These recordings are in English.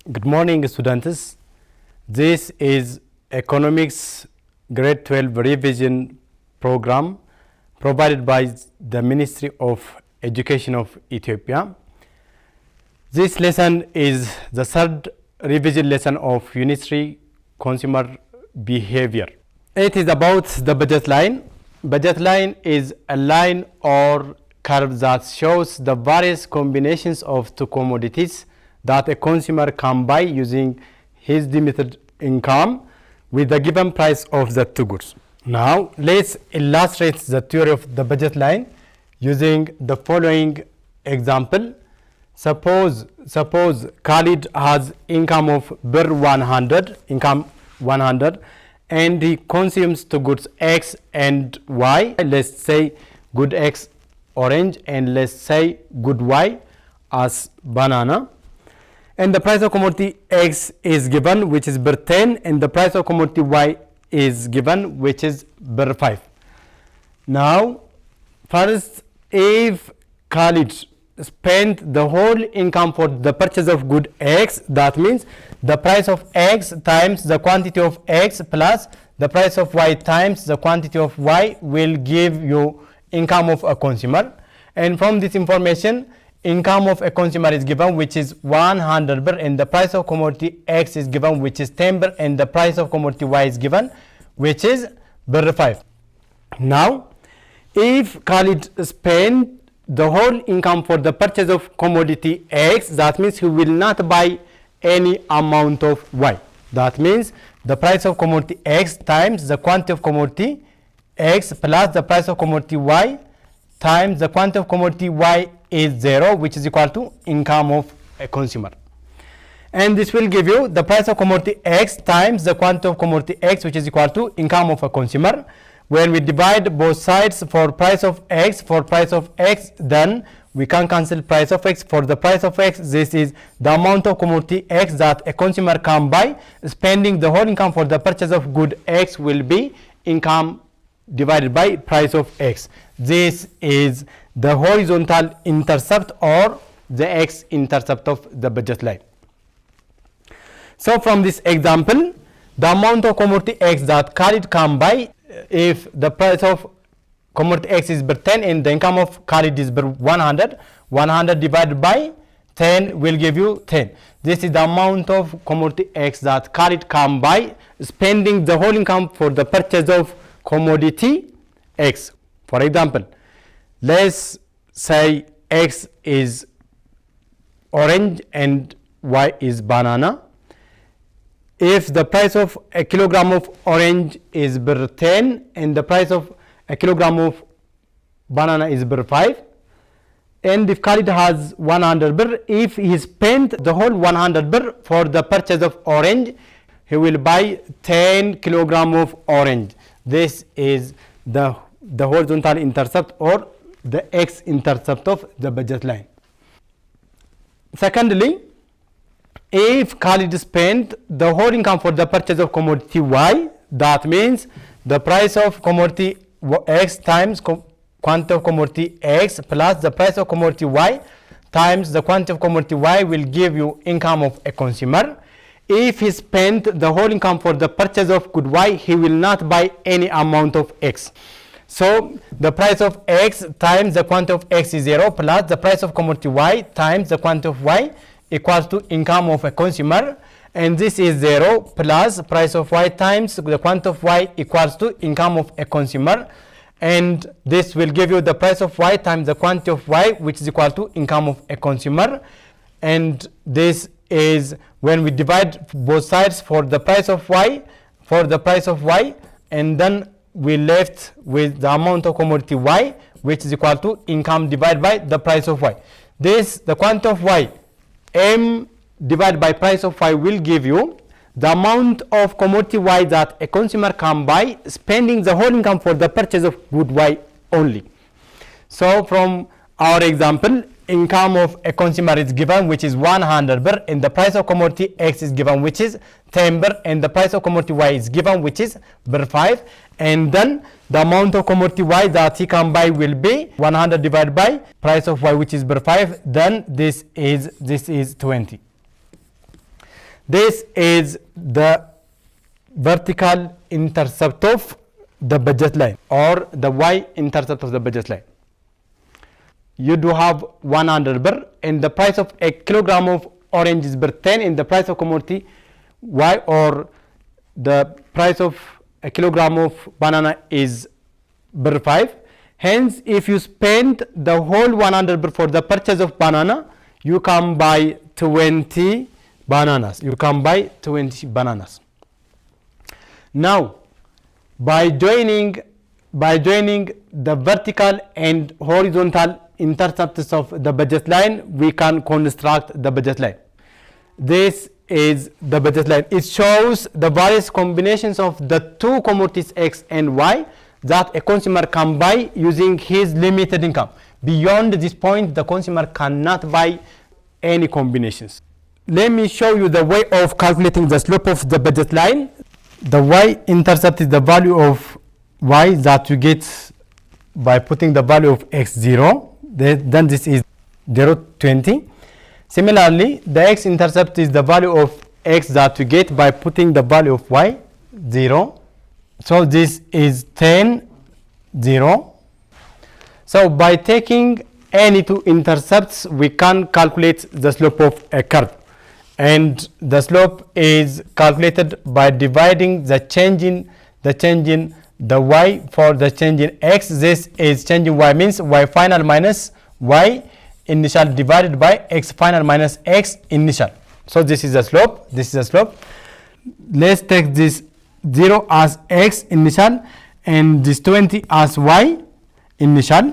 Good morning, students. This is Economics Grade 12 Revision Program provided by the Ministry of Education of Ethiopia. This lesson is the third revision lesson of Unitary Consumer Behavior. It is about the budget line. Budget line is a line or curve that shows the various combinations of two commodities that a consumer can buy using his limited income with the given price of the two goods. Now, let's illustrate the theory of the budget line using the following example. Suppose Khalid has income of 100, and he consumes two goods X and Y. Let's say good X orange and let's say good Y as banana. And the price of commodity X is given, which is per 10, and the price of commodity Y is given, which is per 5. Now, first, if Khalid spent the whole income for the purchase of good X, that means the price of X times the quantity of X plus the price of Y times the quantity of Y will give you income of a consumer. And from this information, income of a consumer is given, which is 100 birr, and the price of commodity X is given, which is 10 birr, and the price of commodity Y is given, which is birr 5. Now, if Khalid spent the whole income for the purchase of commodity X, that means he will not buy any amount of Y. That means the price of commodity X times the quantity of commodity X plus the price of commodity Y times the quantity of commodity Y is 0, which is equal to income of a consumer. And this will give you the price of commodity X times the quantity of commodity X, which is equal to income of a consumer. When we divide both sides for price of X, then we can cancel price of X. For the price of X, this is the amount of commodity X that a consumer can buy. Spending the whole income for the purchase of good X will be income divided by price of X. This is the horizontal intercept or the x-intercept of the budget line. So from this example, the amount of commodity X that Khalid can buy, if the price of commodity X is per 10 and the income of Khalid is per 100, 100 divided by 10 will give you 10. This is the amount of commodity X that Khalid can buy, spending the whole income for the purchase of commodity X. For example, let's say X is orange and Y is banana. If the price of a kilogram of orange is per 10 and the price of a kilogram of banana is per 5, and if Khalid has 100 birr, if he spent the whole 100 birr for the purchase of orange, he will buy 10 kilogram of orange. This is the horizontal intercept or the x-intercept of the budget line. Secondly, if Khalid spent the whole income for the purchase of commodity Y, that means the price of commodity X times quantity of commodity X plus the price of commodity Y times the quantity of commodity Y will give you income of a consumer. If he spent the whole income for the purchase of good Y, he will not buy any amount of X. So the price of X times the quantity of X is 0 plus the price of commodity Y times the quantity of Y equals to income of a consumer. and this is 0 plus price of y times the quantity of y equals to income of a consumer, and this will give you the price of y times the quantity of y, which is equal to income of a consumer. And this is when we divide both sides for the price of y, and then we left with the amount of commodity y, which is equal to income divided by the price of y. This, the quantity of y, m divided by price of y, will give you the amount of commodity y that a consumer can buy, spending the whole income for the purchase of good y only. So from our example, income of a consumer is given, which is 100 birr, and the price of commodity x is given, which is 10 birr, and the price of commodity y is given, which is birr 5, and then the amount of commodity y that he can buy will be 100 divided by price of y, which is birr 5, then this is 20. This is the vertical intercept of the budget line, or the y-intercept of the budget line. You do have 100 birr, and the price of a kilogram of orange is birr 10, and the price of commodity y, or the price of a kilogram of banana, is birr 5. Hence, if you spend the whole 100 birr for the purchase of banana, you can buy 20 bananas. Now, by joining the vertical and horizontal intercepts of the budget line, we can construct the budget line. This is the budget line. It shows the various combinations of the two commodities x and y that a consumer can buy using his limited income. Beyond this point, the consumer cannot buy any combinations. Let me show you the way of calculating the slope of the budget line. The y-intercept is the value of y that you get by putting the value of x 0. Then this is 0, 20. Similarly, the x-intercept is the value of x that you get by putting the value of y 0. So this is 10, 0. So by taking any two intercepts, we can calculate the slope of a curve. And the slope is calculated by dividing the change in the y for the change in x. This is change in y, means y final minus y initial divided by x final minus x initial. So this is the slope. Let's take this 0 as x initial and this 20 as y initial.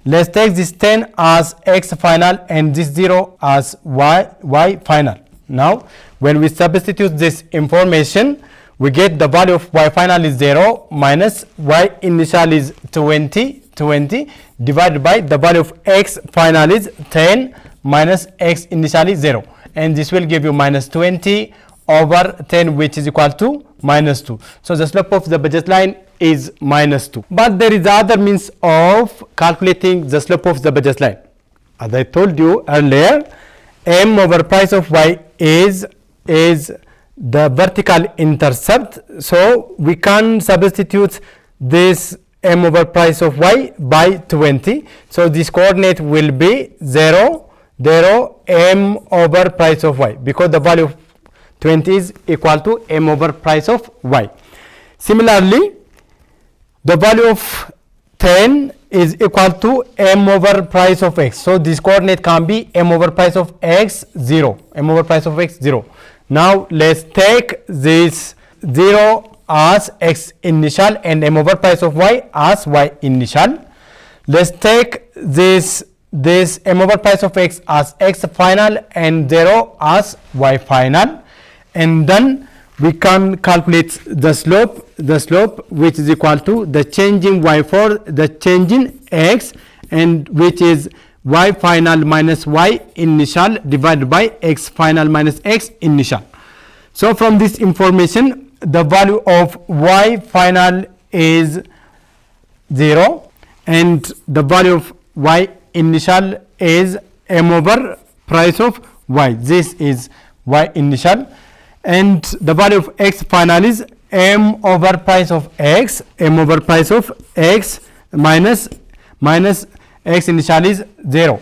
Let's take this 10 as x final and this 0 as y final. Now, when we substitute this information, we get the value of y final is 0 minus y initial is 20 divided by the value of x final is 10 minus x initial is 0. And this will give you minus 20 over 10, which is equal to minus 2. So the slope of the budget line is minus 2. But there is other means of calculating the slope of the budget line. As I told you earlier, m over price of y is the vertical intercept. So we can substitute this m over price of y by 20. So this coordinate will be 0, 0, m over price of y, because the value of 20 is equal to m over price of y. Similarly, the value of 10 is equal to m over price of x. So this coordinate can be m over price of x 0, m over price of x 0. Now let's take this 0 as x initial and m over price of y as y initial. Let's take this m over price of x as x final and 0 as y final, and then we can calculate the slope which is equal to the change in y for the change in x, and which is y final minus y initial divided by x final minus x initial. So from this information, the value of y final is 0 and the value of y initial is m over price of y. This is y initial, and the value of x final is m over price of x, minus x initial is 0,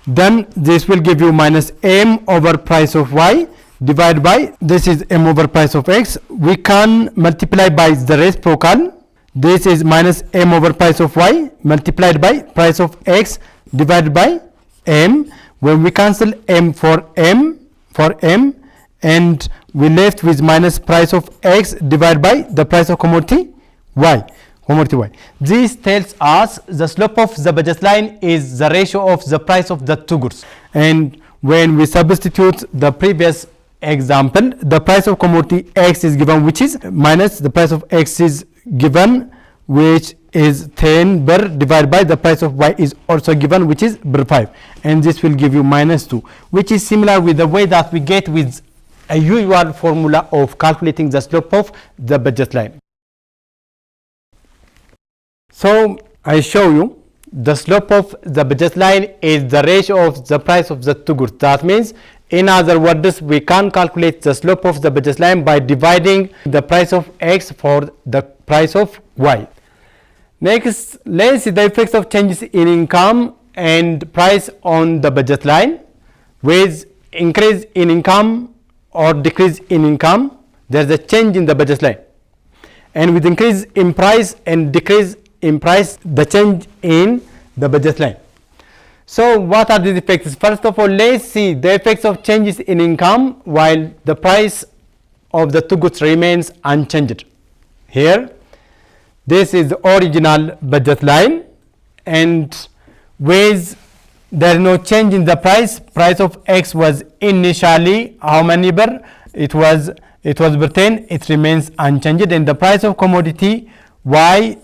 Then this will give you minus m over price of y. divided by, this is m over price of x. We can multiply by the reciprocal. This is minus m over price of y multiplied by price of x divided by m. When we cancel m for m, and we left with minus price of x divided by the price of commodity y. This tells us the slope of the budget line is the ratio of the price of the two goods. And when we substitute the previous example, the price of commodity x is given, which is minus the price of x is given, which is 10 birr, divided by the price of y is also given, which is birr 5, and this will give you minus 2, which is similar with the way that we get with a usual formula of calculating the slope of the budget line. So I show you the slope of the budget line is the ratio of the price of the two goods. That means, in other words, we can calculate the slope of the budget line by dividing the price of x for the price of y. Next, let's see the effects of changes in income and price on the budget line. With increase in income or decrease in income, there's a change in the budget line. And with increase in price and decrease in price, the change in the budget line. So what are these effects? First of all, let's see the effects of changes in income while the price of the two goods remains unchanged. Here, this is the original budget line, and with there is no change in the price of x was initially how many birr? It was birr 10, it remains unchanged, and the price of commodity y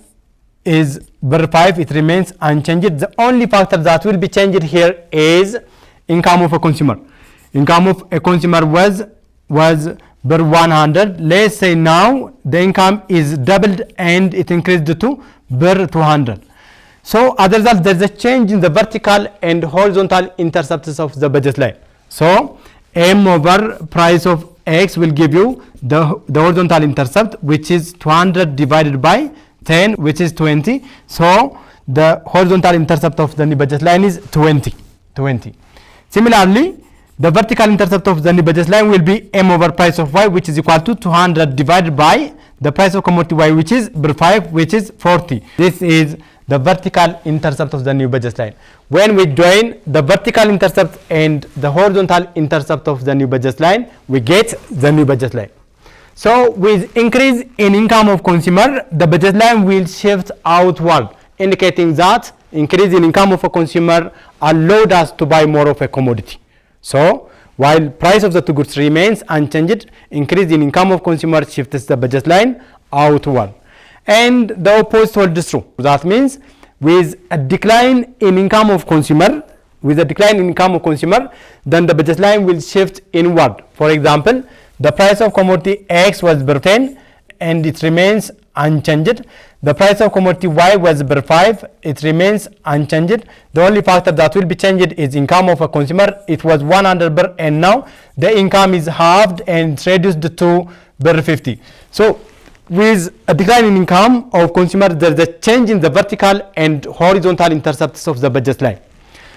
is birr 5, it remains unchanged. The only factor that will be changed here is income of a consumer. Income of a consumer was birr 100. Let's say now the income is doubled and it increased to birr 200. So as a result, there's a change in the vertical and horizontal intercepts of the budget line. So m over price of x will give you the horizontal intercept, which is 200 divided by 10, which is 20. So the horizontal intercept of the new budget line is 20. Similarly, the vertical intercept of the new budget line will be m over price of y, which is equal to 200 divided by the price of commodity y, which is birr 5, which is 40. This is the vertical intercept of the new budget line. When we join the vertical intercept and the horizontal intercept of the new budget line, we get the new budget line. So with increase in income of consumer, the budget line will shift outward, indicating that increase in income of a consumer allowed us to buy more of a commodity. So while price of the two goods remains unchanged, increase in income of consumer shifts the budget line outward. And the opposite holds true. That means with a decline in income of consumer, then the budget line will shift inward. For example, the price of commodity x was birr 10 and it remains unchanged. The price of commodity y was birr 5, it remains unchanged. The only factor that will be changed is income of a consumer. It was 100 birr and now the income is halved and reduced to birr 50. So with a decline in income of consumer, there is a change in the vertical and horizontal intercepts of the budget line.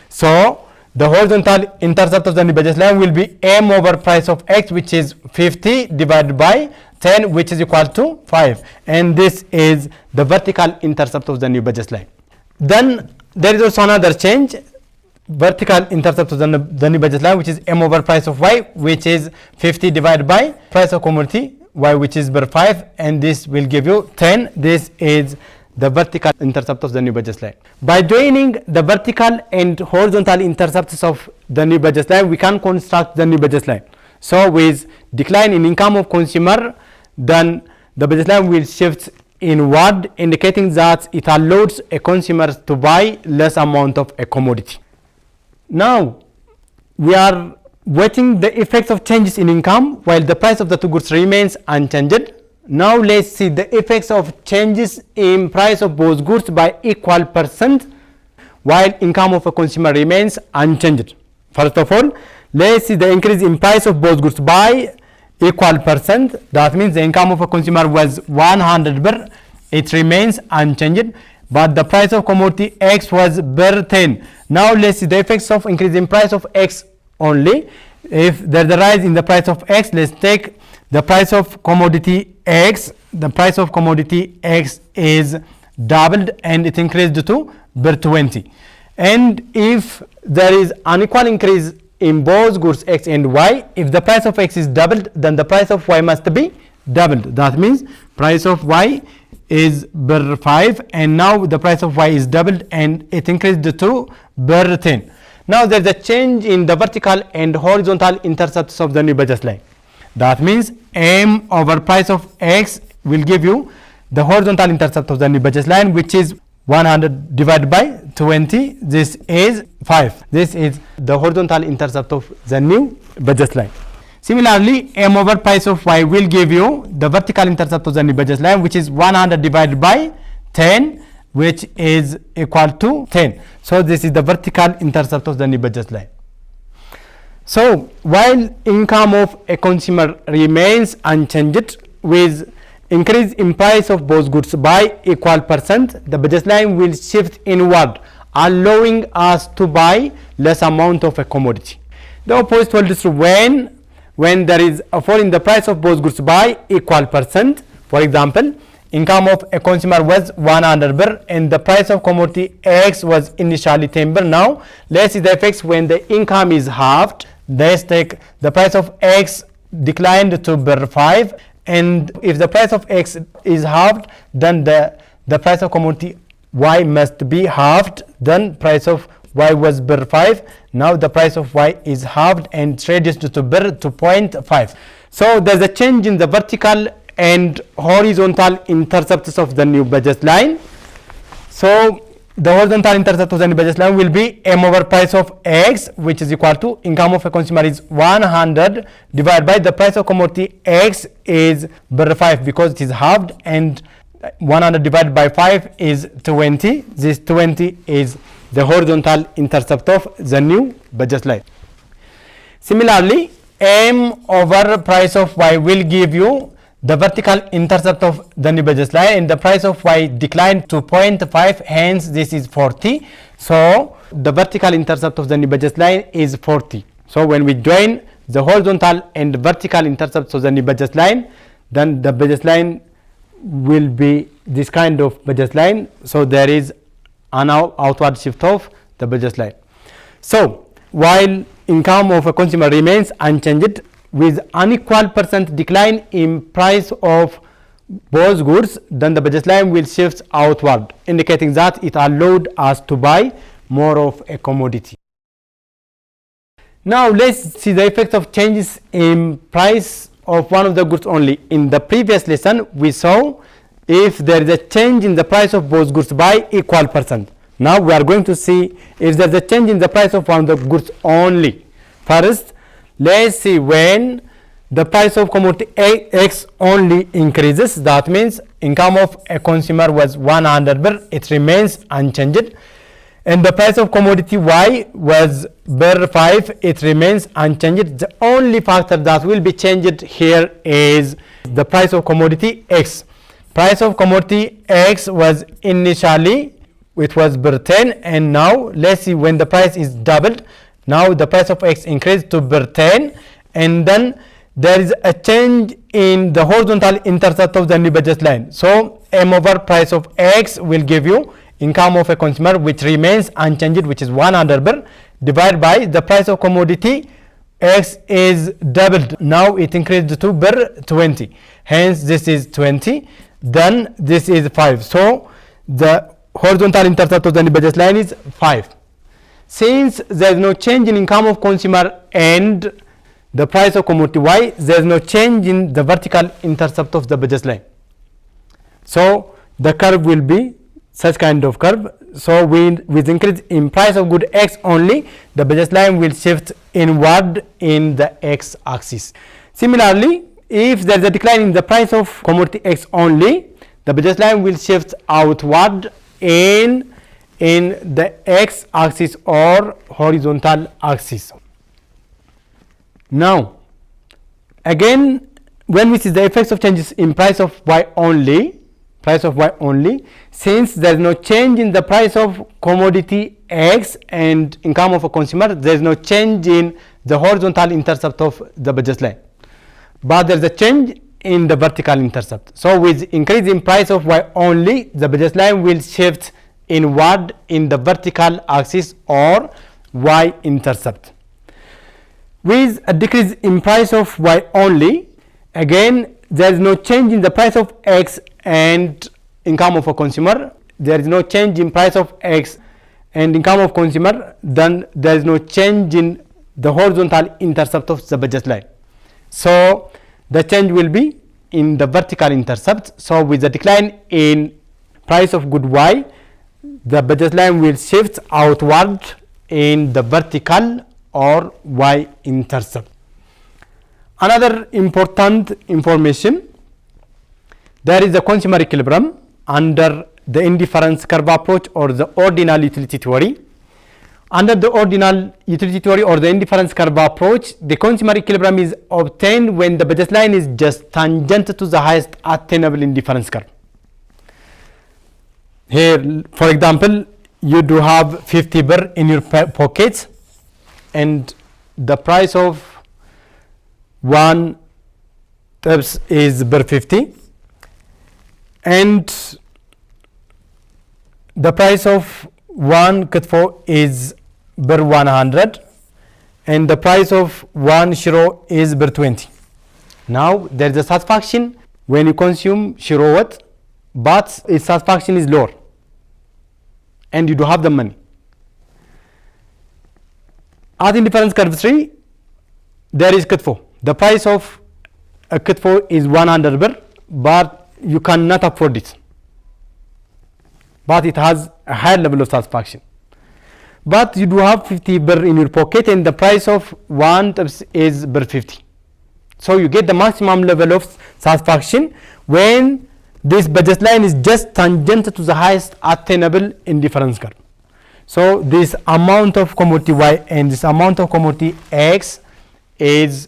So the horizontal intercept of the new budget line will be m over price of x, which is 50 divided by 10, which is equal to 5. And this is the vertical intercept of the new budget line. Then there is also another change, vertical intercept of the new budget line, which is m over price of y, which is 50 divided by price of commodity y, which is birr 5, and this will give you 10. This is the vertical intercept of the new budget line. By joining the vertical and horizontal intercepts of the new budget line, we can construct the new budget line. So with decline in income of consumer, then the budget line will shift inward, indicating that it allows a consumer to buy less amount of a commodity. Now we are waiting the effects of changes in income while the price of the two goods remains unchanged. Now let's see the effects of changes in price of both goods by equal percent while income of a consumer remains unchanged. First of all, let's see the increase in price of both goods by equal percent. That means the income of a consumer was 100 birr, it remains unchanged, but the price of commodity x was birr 10. Now let's see the effects of increase in price of x only. If there's a rise in the price of X, let's take the price of commodity X. The price of commodity X is doubled and it increased to per 20. And if there is an equal increase in both goods X and Y, if the price of X is doubled, then the price of Y must be doubled. That means price of Y is per 5, and now the price of Y is doubled and it increased to per 10. Now there's a change in the vertical and horizontal intercepts of the new budget line. That means M over price of X will give you the horizontal intercept of the new budget line, which is 100 divided by 20. This is 5. This is the horizontal intercept of the new budget line. Similarly, M over price of Y will give you the vertical intercept of the new budget line, which is 100 divided by 10, which is equal to 10. So this is the vertical intercept of the new budget line. So while income of a consumer remains unchanged with increase in price of both goods by equal percent, the budget line will shift inward, allowing us to buy less amount of a commodity. The opposite holds true when there is a fall in the price of both goods by equal percent. For example, income of a consumer was 100 birr and the price of commodity X was initially 10 birr. Now let's see the effects when the income is halved. Let's take the price of X declined to birr 5, and if the price of X is halved, then the price of commodity Y must be halved. Then price of Y was birr 5. Now the price of Y is halved and reduced to birr 2.5. So there's a change in the vertical and horizontal intercepts of the new budget line. So the horizontal intercept of the new budget line will be M over price of X, which is equal to income of a consumer is 100 divided by the price of commodity X is birr 5 because it is halved, and 100 divided by 5 is 20. This 20 is the horizontal intercept of the new budget line. Similarly, M over price of Y will give you the vertical intercept of the new budget line, and the price of Y declined to 0.5, hence this is 40. So the vertical intercept of the new budget line is 40. So when we join the horizontal and vertical intercepts of the new budget line, then the budget line will be this kind of budget line. So there is an outward shift of the budget line. So while income of a consumer remains unchanged with unequal percent decline in price of both goods, then the budget line will shift outward, indicating that it allowed us to buy more of a commodity. Now let's see the effect of changes in price of one of the goods only. In the previous lesson, we saw if there is a change in the price of both goods by equal percent. Now we are going to see if there is a change in the price of one of the goods only. First, let's see when the price of commodity X only increases. That means income of a consumer was 100 birr, it remains unchanged, and the price of commodity Y was birr 5, it remains unchanged. The only factor that will be changed here is the price of commodity X. Price of commodity X was initially, it was birr 10, and now let's see when the price is doubled. Now the price of X increased to birr 10, and then there is a change in the horizontal intercept of the new budget line. So M over price of X will give you income of a consumer which remains unchanged, which is 100 birr, divided by the price of commodity X is doubled. Now it increased to birr 20. Hence this is 20. Then this is 5. So the horizontal intercept of the new budget line is 5. Since there is no change in income of consumer and the price of commodity Y, there is no change in the vertical intercept of the budget line. So the curve will be such kind of curve. So with increase in price of good X only, the budget line will shift inward in the X axis. Similarly, if there is a decline in the price of commodity X only, the budget line will shift outward in the X axis or horizontal axis. Now again, when we see the effects of changes in price of Y only, since there is no change in the price of commodity X and income of a consumer, there is no change in the horizontal intercept of the budget line, but there's a change in the vertical intercept. So with increase in price of y only, the budget line will shift inward in the vertical axis or y intercept. With a decrease in price of y only, again there is no change in the price of x and income of a consumer. There is no change in price of x and income of consumer, then there is no change in the horizontal intercept of the budget line. So the change will be in the vertical intercept. So with the decline in price of good y, the budget line will shift outward in the vertical or y intercept. Another important information, there is a consumer equilibrium under the indifference curve approach or the ordinal utility theory. Under the ordinal utility theory or the indifference curve approach, the consumer equilibrium is obtained when the budget line is just tangent to the highest attainable indifference curve. Here, for example, you do have 50 birr in your pockets and the price of one tips is birr 50 and the price of one kitfo is birr 100 and the price of one shiro is birr 20. Now there is a satisfaction when you consume shiro what, but its satisfaction is lower and you do have the money. At indifference curve 3, there is kitfo. The price of a kitfo is 100 birr, but you cannot afford it, but it has a higher level of satisfaction. But you do have 50 birr in your pocket and the price of one tips is birr 50. So you get the maximum level of satisfaction when this budget line is just tangent to the highest attainable indifference curve. So this amount of commodity y and this amount of commodity x is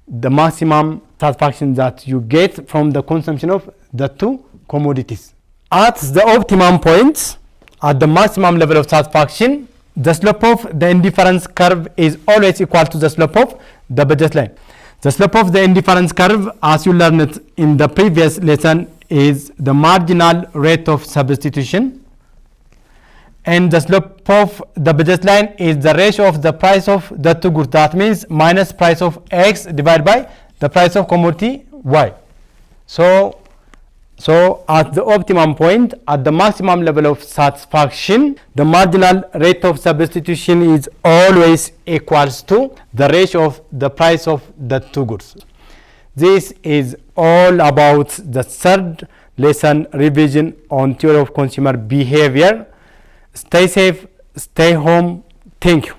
the maximum satisfaction that you get from the consumption of the two commodities. At the optimum point, at the maximum level of satisfaction, the slope of the indifference curve is always equal to the slope of the budget line. The slope of the indifference curve, as you learned in the previous lesson, is the marginal rate of substitution, and the slope of the budget line is the ratio of the price of the two goods. That means minus price of x divided by the price of commodity y. So at the optimum point, at the maximum level of satisfaction, the marginal rate of substitution is always equals to the ratio of the price of the two goods. This is all about the third lesson revision on theory of consumer behavior. Stay safe, stay home. Thank you.